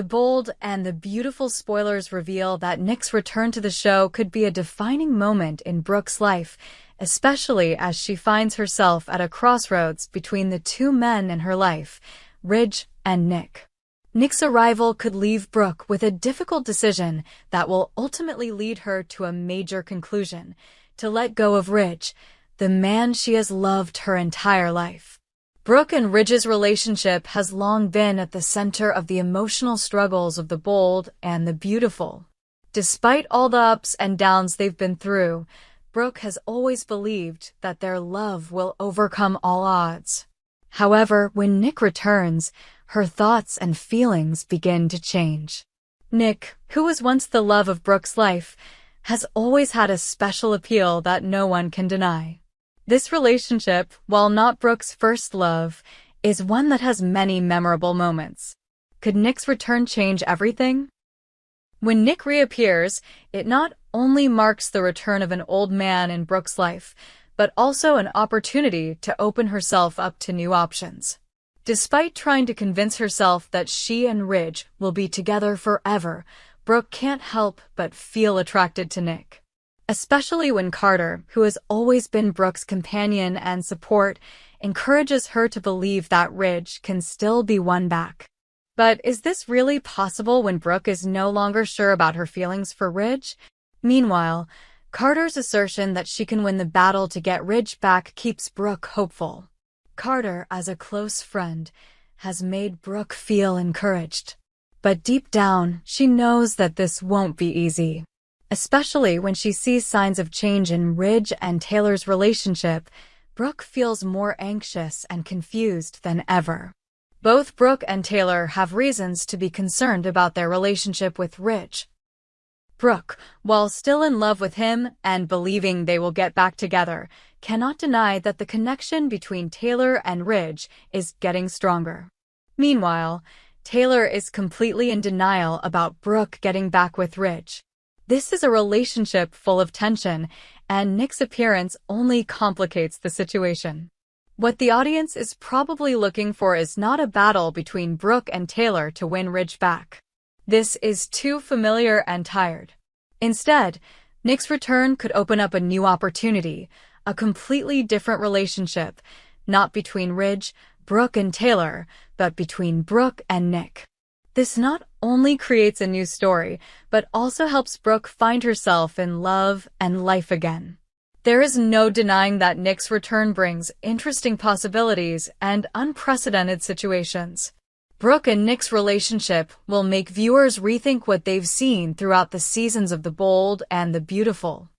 The bold and the beautiful spoilers reveal that Nick's return to the show could be a defining moment in Brooke's life, especially as she finds herself at a crossroads between the two men in her life, Ridge and Nick. Nick's arrival could leave Brooke with a difficult decision that will ultimately lead her to a major conclusion: to let go of Ridge, the man she has loved her entire life. Brooke and Ridge's relationship has long been at the center of the emotional struggles of the bold and the beautiful. Despite all the ups and downs they've been through, Brooke has always believed that their love will overcome all odds. However, when Nick returns, her thoughts and feelings begin to change. Nick, who was once the love of Brooke's life, has always had a special appeal that no one can deny. This relationship, while not Brooke's first love, is one that has many memorable moments. Could Nick's return change everything? When Nick reappears, it not only marks the return of an old man in Brooke's life, but also an opportunity to open herself up to new options. Despite trying to convince herself that she and Ridge will be together forever, Brooke can't help but feel attracted to Nick. Especially when Carter, who has always been Brooke's companion and support, encourages her to believe that Ridge can still be won back. But is this really possible when Brooke is no longer sure about her feelings for Ridge? Meanwhile, Carter's assertion that she can win the battle to get Ridge back keeps Brooke hopeful. Carter, as a close friend, has made Brooke feel encouraged. But deep down, she knows that this won't be easy. Especially when she sees signs of change in Ridge and Taylor's relationship, Brooke feels more anxious and confused than ever. Both Brooke and Taylor have reasons to be concerned about their relationship with Ridge. Brooke, while still in love with him and believing they will get back together, cannot deny that the connection between Taylor and Ridge is getting stronger. Meanwhile, Taylor is completely in denial about Brooke getting back with Ridge. This is a relationship full of tension, and Nick's appearance only complicates the situation. What the audience is probably looking for is not a battle between Brooke and Taylor to win Ridge back. This is too familiar and tired. Instead, Nick's return could open up a new opportunity, a completely different relationship, not between Ridge, Brooke, and Taylor, but between Brooke and Nick. This not only creates a new story, but also helps Brooke find herself in love and life again. There is no denying that Nick's return brings interesting possibilities and unprecedented situations. Brooke and Nick's relationship will make viewers rethink what they've seen throughout the seasons of The Bold and the Beautiful.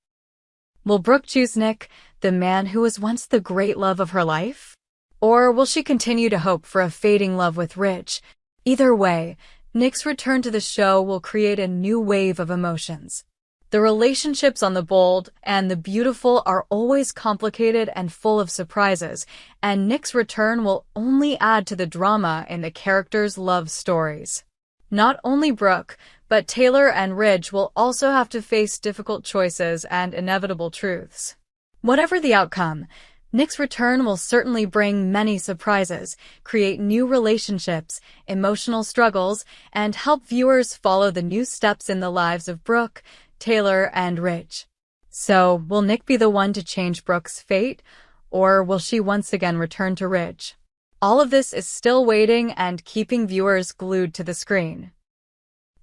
Will Brooke choose Nick, the man who was once the great love of her life? Or will she continue to hope for a fading love with Ridge? Either way, Nick's return to the show will create a new wave of emotions. The relationships on The Bold and the Beautiful are always complicated and full of surprises, and Nick's return will only add to the drama in the characters' love stories. Not only Brooke, but Taylor and Ridge will also have to face difficult choices and inevitable truths. Whatever the outcome, Nick's return will certainly bring many surprises, create new relationships, emotional struggles, and help viewers follow the new steps in the lives of Brooke, Taylor, and Ridge. So, will Nick be the one to change Brooke's fate, or will she once again return to Ridge? All of this is still waiting and keeping viewers glued to the screen.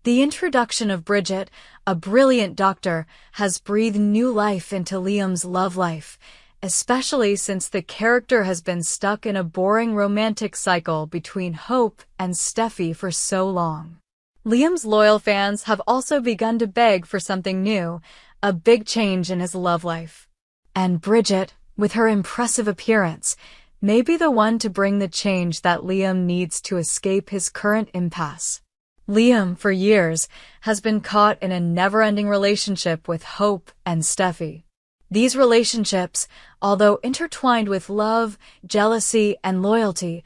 The introduction of Bridget, a brilliant doctor, has breathed new life into Liam's love life, especially since the character has been stuck in a boring romantic cycle between Hope and Steffi for so long. Liam's loyal fans have also begun to beg for something new, a big change in his love life. And Bridget, with her impressive appearance, may be the one to bring the change that Liam needs to escape his current impasse. Liam, for years, has been caught in a never-ending relationship with Hope and Steffi. These relationships, although intertwined with love, jealousy, and loyalty,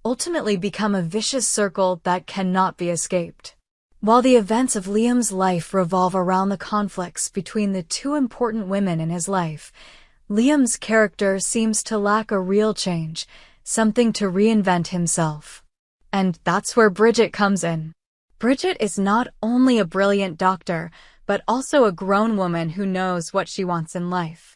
ultimately become a vicious circle that cannot be escaped. While the events of Liam's life revolve around the conflicts between the two important women in his life, Liam's character seems to lack a real change, something to reinvent himself. And that's where Bridget comes in. Bridget is not only a brilliant doctor, but also a grown woman who knows what she wants in life.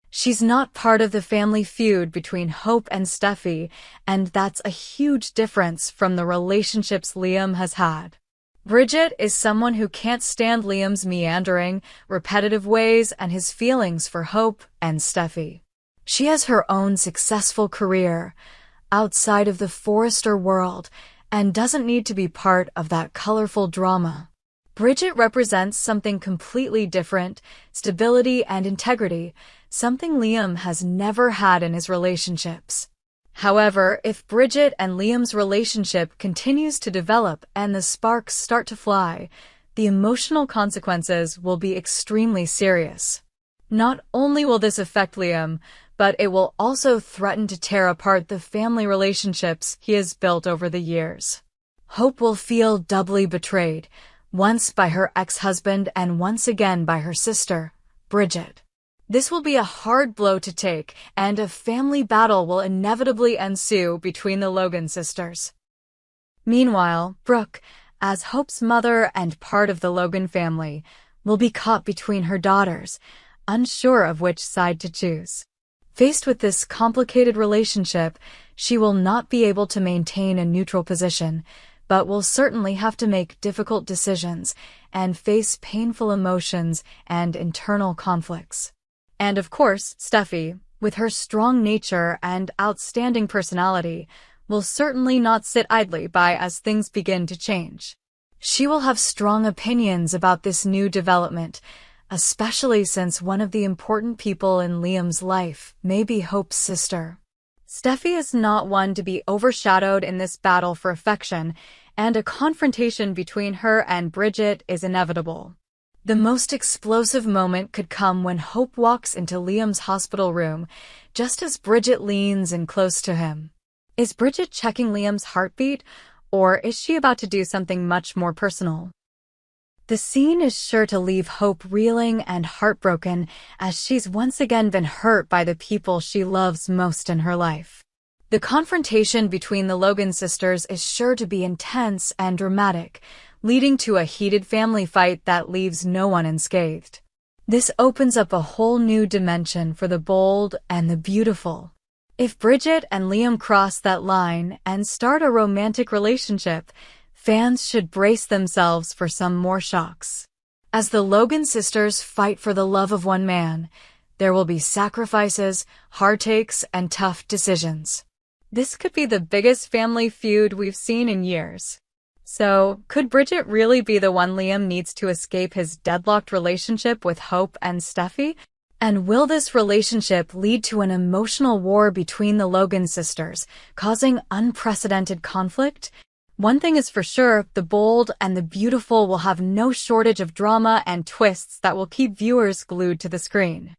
She's not part of the family feud between Hope and Steffi, and that's a huge difference from the relationships Liam has had. Bridget is someone who can't stand Liam's meandering, repetitive ways and his feelings for Hope and Steffi. She has her own successful career outside of the Forrester world and doesn't need to be part of that colorful drama. Bridget represents something completely different, stability and integrity, something Liam has never had in his relationships. However, if Bridget and Liam's relationship continues to develop and the sparks start to fly, the emotional consequences will be extremely serious. Not only will this affect Liam, but it will also threaten to tear apart the family relationships he has built over the years. Hope will feel doubly betrayed, once by her ex-husband and once again by her sister, Bridget. This will be a hard blow to take, and a family battle will inevitably ensue between the Logan sisters. Meanwhile, Brooke, as Hope's mother and part of the Logan family, will be caught between her daughters, unsure of which side to choose. Faced with this complicated relationship, she will not be able to maintain a neutral position, but will certainly have to make difficult decisions and face painful emotions and internal conflicts. And of course, Steffi, with her strong nature and outstanding personality, will certainly not sit idly by as things begin to change. She will have strong opinions about this new development, especially since one of the important people in Liam's life may be Hope's sister. Steffi is not one to be overshadowed in this battle for affection, and a confrontation between her and Bridget is inevitable. The most explosive moment could come when Hope walks into Liam's hospital room, just as Bridget leans in close to him. Is Bridget checking Liam's heartbeat, or is she about to do something much more personal? The scene is sure to leave Hope reeling and heartbroken, as she's once again been hurt by the people she loves most in her life. The confrontation between the Logan sisters is sure to be intense and dramatic, leading to a heated family fight that leaves no one unscathed. This opens up a whole new dimension for the bold and the beautiful. If Bridget and Liam cross that line and start a romantic relationship, fans should brace themselves for some more shocks. As the Logan sisters fight for the love of one man, there will be sacrifices, heartaches, and tough decisions. This could be the biggest family feud we've seen in years. So, could Bridget really be the one Liam needs to escape his deadlocked relationship with Hope and Steffi? And will this relationship lead to an emotional war between the Logan sisters, causing unprecedented conflict? One thing is for sure, the bold and the beautiful will have no shortage of drama and twists that will keep viewers glued to the screen.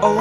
Oh.